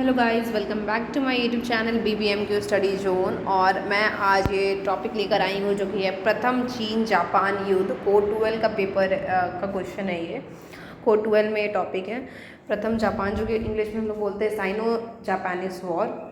Hello guys, welcome back to my YouTube channel BBMQ study zone. और मैं आज ये टॉपिक लेकर आई हूँ जो कि है प्रथम चीन जापान युद्ध। कोड 12 का पेपर का क्वेश्चन है ये। कोड 12 में ये टॉपिक है प्रथम जापान, जो कि इंग्लिश में हम लोग बोलते हैं साइनो जापानीज वॉर।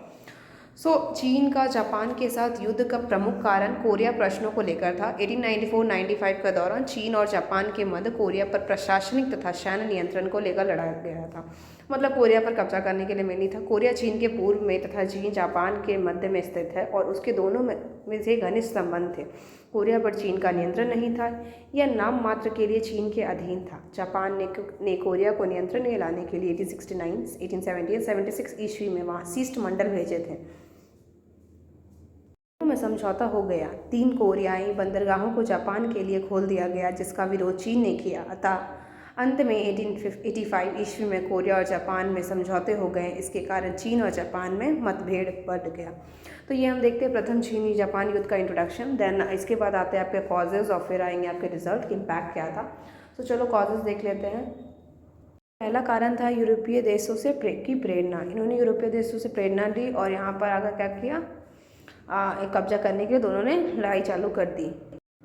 चीन का जापान के साथ युद्ध का प्रमुख कारण कोरिया प्रश्नों को लेकर था। 1894-95 के दौरान चीन और जापान के मध्य कोरिया पर प्रशासनिक तथा सैन्य नियंत्रण को लेकर लड़ा गया था। मतलब कोरिया पर कब्जा करने के लिए मेनली था। कोरिया चीन के पूर्व में तथा चीन जापान के मध्य में स्थित है और उसके दोनों में से घनिष्ठ संबंध थे। कोरिया पर चीन का नियंत्रण नहीं था, यह नाम मात्र के लिए चीन के अधीन था। जापान ने कोरिया को नियंत्रण में लाने के लिए 1869, 1870 76 ईस्वी में वहाँ शिष्टमंडल भेजे थे। में समझौता हो गया। 3 कोरियाई बंदरगाहों को जापान के लिए खोल दिया गया, जिसका विरोध चीन ने किया। अतः अंत में 1885 ईस्वी में कोरिया और जापान में समझौते हो गए। इसके कारण चीन और जापान में मतभेद बढ़ गया। तो ये हम देखते हैं प्रथम चीनी जापान युद्ध का इंट्रोडक्शन। देन इसके बाद आते हैं आपके कॉजेज़ और फिर आएंगे आपके रिजल्ट, इम्पैक्ट क्या था। तो चलो कॉजेज़ देख लेते हैं। पहला कारण था यूरोपीय देशों से की प्रेरणा। इन्होंने यूरोपीय देशों से प्रेरणा ली और यहाँ पर आकर क्या किया, एक कब्जा करने के लिए दोनों ने लड़ाई चालू कर दी।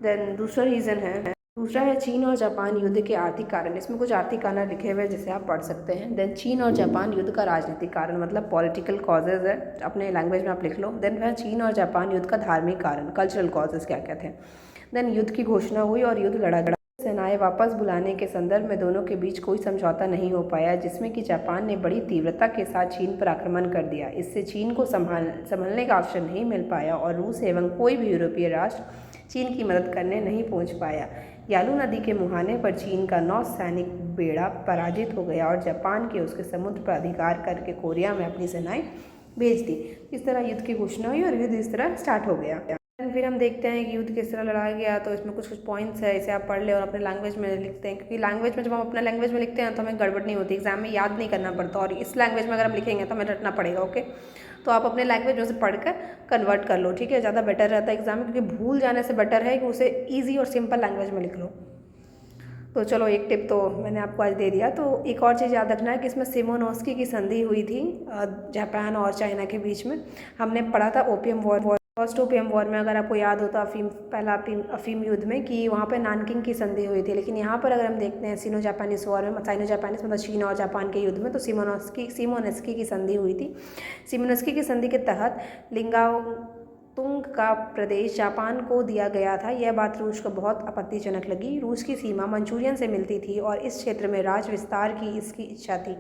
देन दूसरा है चीन और जापान युद्ध के आर्थिक कारण। इसमें कुछ आर्थिक कारण लिखे हुए हैं जिसे आप पढ़ सकते हैं। देन चीन और जापान युद्ध का राजनीतिक कारण, मतलब पॉलिटिकल कॉजेज है, अपने लैंग्वेज में आप लिख लो। देन वह चीन और जापान युद्ध का धार्मिक कारण, कल्चरल कॉजेज क्या क्या थे। देन युद्ध की घोषणा हुई और युद्ध लड़ा गया। सेनाएं वापस बुलाने के संदर्भ में दोनों के बीच कोई समझौता नहीं हो पाया, जिसमें कि जापान ने बड़ी तीव्रता के साथ चीन पर आक्रमण कर दिया। इससे चीन को संभलने का अवसर नहीं मिल पाया और रूस एवं कोई भी यूरोपीय राष्ट्र चीन की मदद करने नहीं पहुंच पाया। यालू नदी के मुहाने पर चीन का नौसैनिक बेड़ा पराजित हो गया और जापान के उसके समुद्र पर अधिकार करके कोरिया में अपनी सेनाएं भेज दी। इस तरह युद्ध की घोषणा हुई और युद्ध इस तरह स्टार्ट हो गया। फिर हम देखते हैं कि युद्ध किस तरह लड़ाया गया। तो इसमें कुछ पॉइंट्स है, इसे आप पढ़ ले और अपने लैंग्वेज में लिखते हैं, क्योंकि लैंग्वेज में जब हम अपना लैंग्वेज में लिखते हैं तो हमें गड़बड़ नहीं होती, एग्जाम में याद नहीं करना पड़ता। और इस लैंग्वेज में अगर हम लिखेंगे तो हमें रटना पड़ेगा। ओके, तो आप अपने लैंग्वेज में से पढ़ कर कन्वर्ट कर लो, ठीक है। ज़्यादा बेटर रहता है एग्जाम में, क्योंकि भूल जाने से बेटर है कि उसे ईजी और सिंपल लैंग्वेज में लिख लो। तो चलो एक टिप तो मैंने आपको आज दे दिया। तो एक और चीज़ याद रखना है कि इसमें सिमोनोस्की की संधि हुई थी जापान और चाइना के बीच में। हमने पढ़ा था opium war, first opium war में, अगर आपको याद हो तो अफीम युद्ध में, कि वहाँ पे नानकिंग की संधि हुई थी। लेकिन यहाँ पर अगर हम देखते हैं सिनो जापानीज वॉर में, साइनो जापानीज मतलब चीन और जापान के युद्ध में, तो सिमोनस्की की संधि हुई थी। सिमोनस्की की संधि के तहत लिंगाओतुंग का प्रदेश जापान को दिया गया था। यह बात रूस को बहुत आपत्तिजनक लगी। रूस की सीमा मंचूरियन से मिलती थी और इस क्षेत्र में राज विस्तार की इसकी इच्छा थी।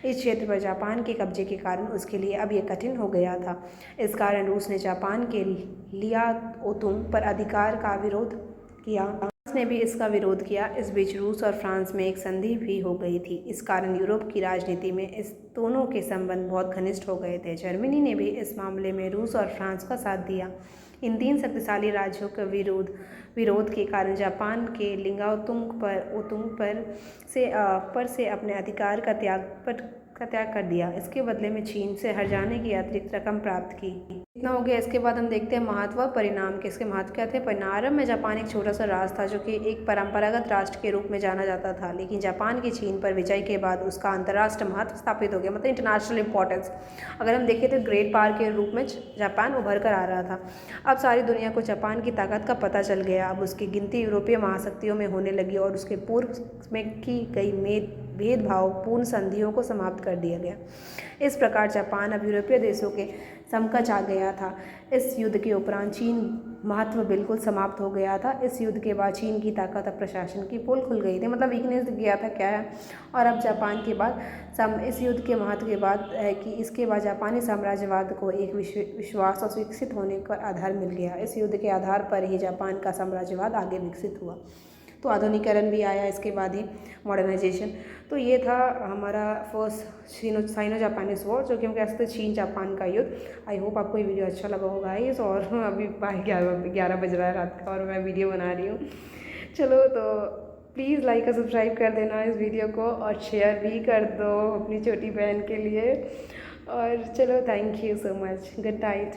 इस क्षेत्र पर जापान के कब्जे के कारण उसके लिए अब यह कठिन हो गया था। इस कारण रूस ने जापान के लियाओतुंग पर अधिकार का विरोध किया। फ्रांस ने भी इसका विरोध किया। इस बीच रूस और फ्रांस में एक संधि भी हो गई थी। इस कारण यूरोप की राजनीति में इस दोनों के संबंध बहुत घनिष्ठ हो गए थे। जर्मनी ने भी इस मामले में रूस और फ्रांस का साथ दिया। इन 3 शक्तिशाली राज्यों के विरोध के कारण जापान के लिंगाओतुंग पर से अपने अधिकार का त्याग कर दिया। इसके बदले में चीन से हट जाने की अतिरिक्त रकम प्राप्त की। इतना हो गया। इसके बाद हम देखते हैं महत्व परिणाम के। इसके महत्व क्या थे। प्रारंभ में जापान एक छोटा सा राष्ट्र था जो कि एक परंपरागत राष्ट्र के रूप में जाना जाता था, लेकिन जापान की चीन पर विजय के बाद उसका अंतर्राष्ट्रीय महत्व स्थापित हो गया, मतलब इंटरनेशनल इंपॉर्टेंस। अगर हम देखें तो ग्रेट पावर के रूप में जापान उभर कर आ रहा था। अब सारी दुनिया को जापान की ताकत का पता चल गया। अब उसकी गिनती यूरोपीय महाशक्तियों में होने लगी और उसके पूर्व में की गई भेदभावपूर्ण संधियों को समाप्त कर दिया गया। इस प्रकार जापान अब यूरोपीय देशों के समकक्ष आ गया था। इस युद्ध के उपरांत चीन महत्व बिल्कुल समाप्त हो गया था। इस युद्ध के बाद चीन की ताकत और प्रशासन की पोल खुल गई थी, मतलब वीकनेस दिख गया था क्या है। और अब जापान के बाद इस युद्ध के महत्व के बाद है कि इसके बाद जापानी साम्राज्यवाद को एक विश्वास और विकसित होने का आधार मिल गया। इस युद्ध के आधार पर ही जापान का साम्राज्यवाद आगे विकसित हुआ। तो आधुनिकीकरण भी आया इसके बाद ही, मॉडर्नाइजेशन। तो ये था हमारा फर्स्ट साइनो जापानीज वॉर, जो कि हम कह सकते हैं चीन जापान का युद्ध। आई होप आपको ये वीडियो अच्छा लगा होगा गाइस। और अभी 11 बज रहा है रात का और मैं वीडियो बना रही हूँ। चलो तो प्लीज़ लाइक और सब्सक्राइब कर देना इस वीडियो को और शेयर भी कर दो अपनी छोटी बहन के लिए। और चलो, thank you so much, good night.